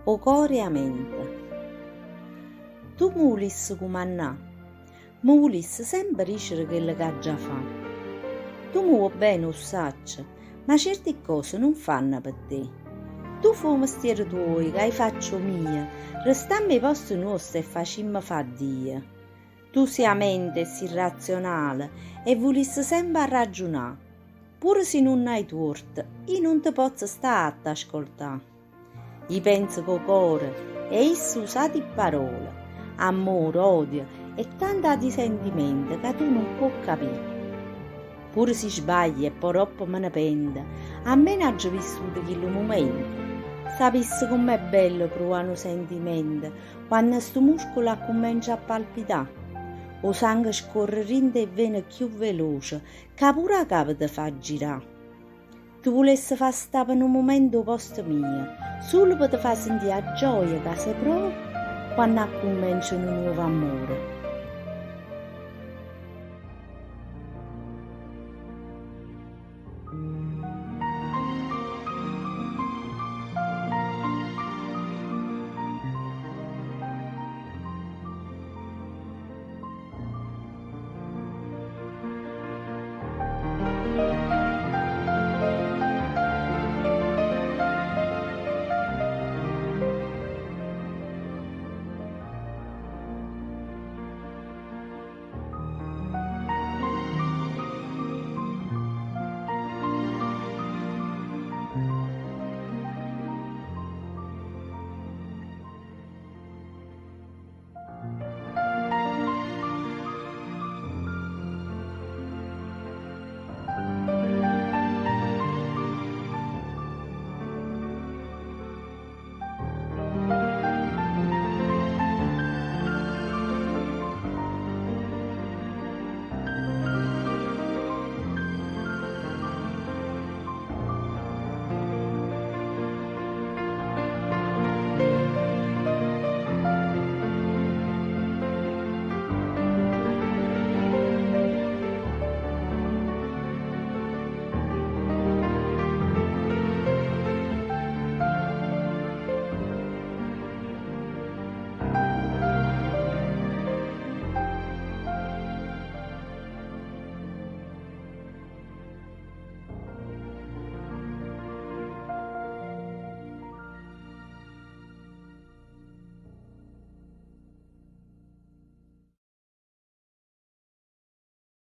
o core e a mente. Tu mi volissi comandà, mi volissi sempre dicere quello che ha già fatto. Tu mi vuoi bene, lo sacci, ma certe cose non fanno per te. Tu fai il mestiere tuo, che hai faccio mia, restammo ai posti nostri e facimmo fa Dio. Tu sei a mente e sei razionale e volissi sempre a ragionare. Pure se non hai torto, io non ti posso stare ad ascoltare. Io penso con cuore e esso usati parole, amore, odio e tanti di sentimenti che tu non puoi capire. Pure se sbagli e poi troppo me ne pente, almeno ho già vissuto quel momento. Sapessi com'è bello provare un sentimento quando sto muscolo comincia a palpitare. O sangue scorre rinde e viene più veloce, che pure a capo ti fa girare. Tu volessi far stare in un momento posto mio, solo per ti far sentire la gioia che si prova quando comincia un nuovo amore.